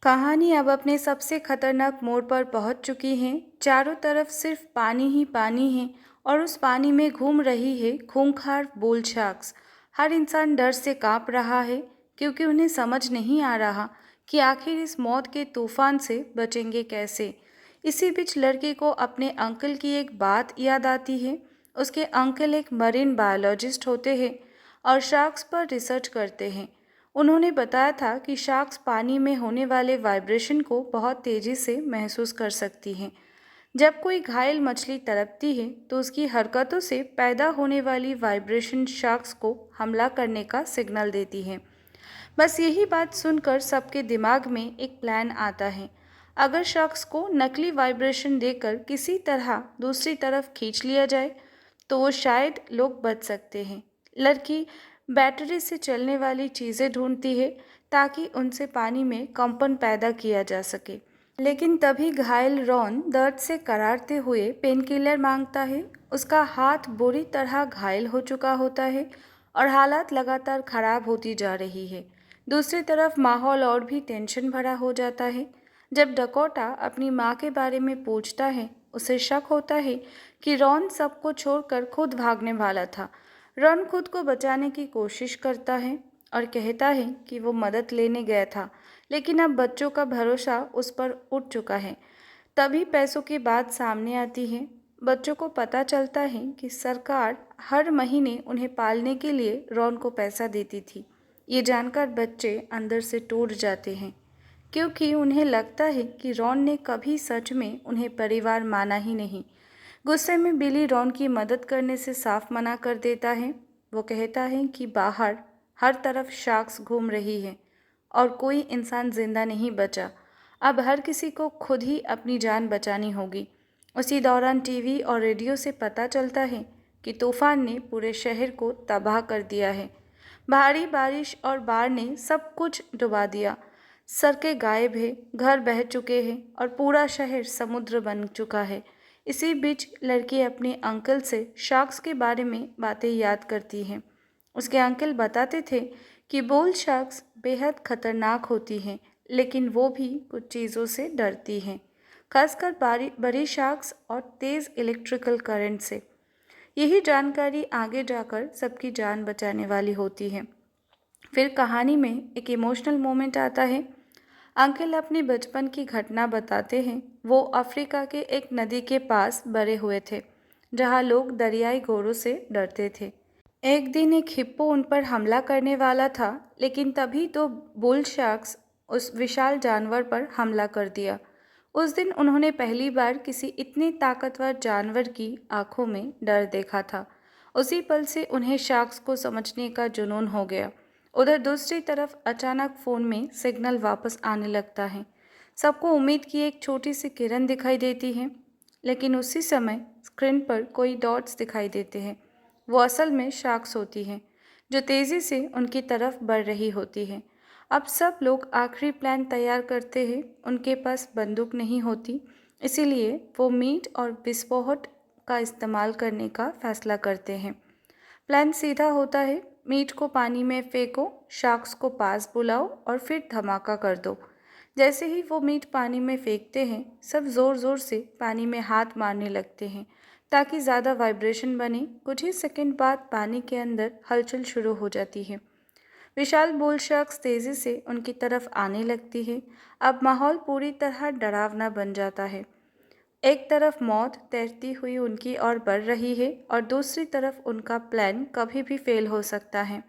कहानी अब अपने सबसे खतरनाक मोड़ पर पहुंच चुकी है। चारों तरफ सिर्फ पानी ही पानी है और उस पानी में घूम रही है खूंखार बुल शार्क्स। हर इंसान डर से कांप रहा है क्योंकि उन्हें समझ नहीं आ रहा कि आखिर इस मौत के तूफान से बचेंगे कैसे। इसी बीच लड़के को अपने अंकल की एक बात याद आती है। उसके अंकल एक मरीन बायोलॉजिस्ट होते हैं और शार्क्स पर रिसर्च करते हैं। उन्होंने बताया था कि शार्क्स पानी में होने वाले वाइब्रेशन को बहुत तेज़ी से महसूस कर सकती हैं। जब कोई घायल मछली तड़पती है तो उसकी हरकतों से पैदा होने वाली वाइब्रेशन शार्क्स को हमला करने का सिग्नल देती है। बस यही बात सुनकर सबके दिमाग में एक प्लान आता है। अगर शख्स को नकली वाइब्रेशन देकर किसी तरह दूसरी तरफ खींच लिया जाए तो वो शायद लोग बच सकते हैं। लड़की बैटरी से चलने वाली चीज़ें ढूंढती है ताकि उनसे पानी में कंपन पैदा किया जा सके। लेकिन तभी घायल रॉन दर्द से करारते हुए पेनकिलर मांगता है। उसका हाथ बुरी तरह घायल हो चुका होता है और हालात लगातार खराब होती जा रही है। दूसरी तरफ माहौल और भी टेंशन भरा हो जाता है। जब डकोटा अपनी माँ के बारे में पूछता है, उसे शक होता है कि रॉन सबको छोड़कर खुद भागने वाला था। रॉन खुद को बचाने की कोशिश करता है और कहता है कि वो मदद लेने गया था, लेकिन अब बच्चों का भरोसा उस पर उठ चुका है। तभी पैसों की बात सामने आती है। बच्चों को पता चलता है कि सरकार हर महीने उन्हें पालने के लिए रॉन को पैसा देती थी। ये जानकर बच्चे अंदर से टूट जाते हैं क्योंकि उन्हें लगता है कि रॉन ने कभी सच में उन्हें परिवार माना ही नहीं। गुस्से में बिली रॉन की मदद करने से साफ मना कर देता है। वो कहता है कि बाहर हर तरफ शार्क्स घूम रही है और कोई इंसान जिंदा नहीं बचा। अब हर किसी को खुद ही अपनी जान बचानी होगी। उसी दौरान टीवी और रेडियो से पता चलता है कि तूफान ने पूरे शहर को तबाह कर दिया है। भारी बारिश और बाढ़ ने सब कुछ डुबा दिया। सड़कें गायब है, घर बह चुके हैं और पूरा शहर समुद्र बन चुका है। इसी बीच लड़की अपने अंकल से शार्क्स के बारे में बातें याद करती है। उसके अंकल बताते थे कि बुल शार्क्स बेहद खतरनाक होती हैं, लेकिन वो भी कुछ चीज़ों से डरती हैं, खासकर बड़ी शार्क्स और तेज़ इलेक्ट्रिकल करंट से। यही जानकारी आगे जाकर सबकी जान बचाने वाली होती है। फिर कहानी में एक इमोशनल मोमेंट आता है। अंकल अपने बचपन की घटना बताते हैं। वो अफ्रीका के एक नदी के पास बड़े हुए थे जहाँ लोग दरियाई घोड़ों से डरते थे। एक दिन एक हिप्पो उन पर हमला करने वाला था, लेकिन तभी तो बुल शार्क्स उस विशाल जानवर पर हमला कर दिया। उस दिन उन्होंने पहली बार किसी इतने ताकतवर जानवर की आंखों में डर देखा था। उसी पल से उन्हें शार्क्स को समझने का जुनून हो गया। उधर दूसरी तरफ अचानक फ़ोन में सिग्नल वापस आने लगता है। सबको उम्मीद की एक छोटी सी किरण दिखाई देती है, लेकिन उसी समय स्क्रीन पर कोई डॉट्स दिखाई देते हैं। वो असल में शार्क्स होती हैं जो तेज़ी से उनकी तरफ बढ़ रही होती हैं। अब सब लोग आखिरी प्लान तैयार करते हैं। उनके पास बंदूक नहीं होती, इसीलिए वो मीट और विस्फोट का इस्तेमाल करने का फैसला करते हैं। प्लान सीधा होता है, मीट को पानी में फेंको, शार्क्स को पास बुलाओ और फिर धमाका कर दो। जैसे ही वो मीट पानी में फेंकते हैं, सब ज़ोर ज़ोर से पानी में हाथ मारने लगते हैं ताकि ज़्यादा वाइब्रेशन बने। कुछ ही सेकंड बाद पानी के अंदर हलचल शुरू हो जाती है। विशाल बुल शार्क्स तेज़ी से उनकी तरफ आने लगती है। अब माहौल पूरी तरह डरावना बन जाता है। एक तरफ मौत तैरती हुई उनकी ओर बढ़ रही है और दूसरी तरफ उनका प्लान कभी भी फेल हो सकता है।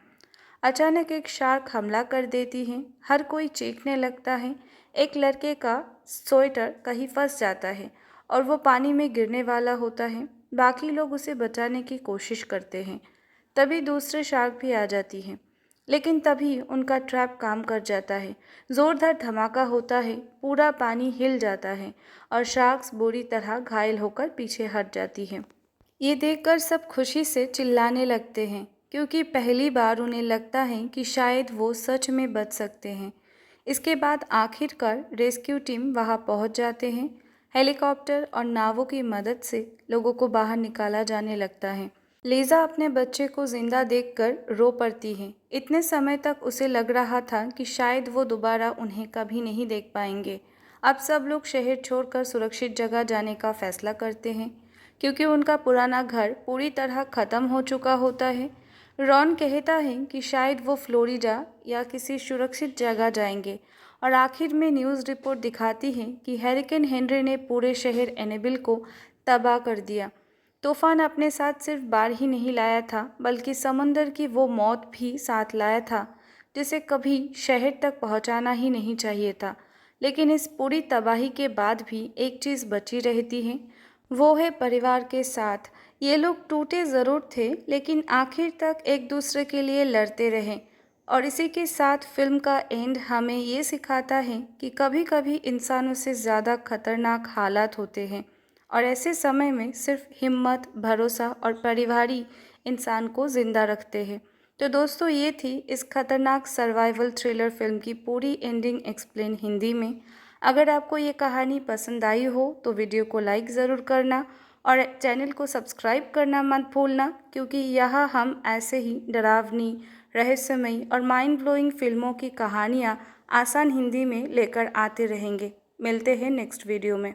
अचानक एक शार्क हमला कर देती है। हर कोई चीखने लगता है। एक लड़के का स्वेटर कहीं फंस जाता है और वो पानी में गिरने वाला होता है। बाकी लोग उसे बचाने की कोशिश करते हैं। तभी दूसरे शार्क भी आ जाती हैं, लेकिन तभी उनका ट्रैप काम कर जाता है। ज़ोरदार धमाका होता है, पूरा पानी हिल जाता है और शार्क्स बुरी तरह घायल होकर पीछे हट जाती है। ये देखकर सब खुशी से चिल्लाने लगते हैं क्योंकि पहली बार उन्हें लगता है कि शायद वो सच में बच सकते हैं। इसके बाद आखिरकार रेस्क्यू टीम वहां पहुंच जाते हैं। हेलीकॉप्टर और नावों की मदद से लोगों को बाहर निकाला जाने लगता है, लीज़ा अपने बच्चे को जिंदा देखकर रो पड़ती है। इतने समय तक उसे लग रहा था कि शायद वो दोबारा उन्हें कभी नहीं देख पाएंगे। अब सब लोग शहर छोड़कर सुरक्षित जगह जाने का फैसला करते हैं, क्योंकि उनका पुराना घर पूरी तरह ख़त्म हो चुका होता है। रॉन कहता है कि शायद वो फ्लोरिडा या किसी सुरक्षित जगह जाएंगे, और आखिर में न्यूज़ रिपोर्ट दिखाती है कि हैरिकेन हेनरी ने पूरे शहर एनेबिल को तबाह कर दिया। तूफान अपने साथ सिर्फ बाढ़ ही नहीं लाया था, बल्कि समंदर की वो मौत भी साथ लाया था जिसे कभी शहर तक पहुंचाना ही नहीं चाहिए था। लेकिन इस पूरी तबाही के बाद भी एक चीज़ बची रहती है, वो है परिवार के साथ। ये लोग टूटे ज़रूर थे, लेकिन आखिर तक एक दूसरे के लिए लड़ते रहे। और इसी के साथ फिल्म का एंड हमें ये सिखाता है कि कभी कभी इंसानों से ज़्यादा खतरनाक हालात होते हैं, और ऐसे समय में सिर्फ हिम्मत, भरोसा और परिवार ही इंसान को ज़िंदा रखते हैं। तो दोस्तों, ये थी इस खतरनाक सर्वाइवल थ्रिलर फिल्म की पूरी एंडिंग एक्सप्लेन हिंदी में। अगर आपको ये कहानी पसंद आई हो तो वीडियो को लाइक ज़रूर करना और चैनल को सब्सक्राइब करना मत भूलना, क्योंकि यहाँ हम ऐसे ही डरावनी, रहस्यमयी और माइंड ब्लोइंग फिल्मों की कहानियाँ आसान हिंदी में लेकर आते रहेंगे। मिलते हैं नेक्स्ट वीडियो में।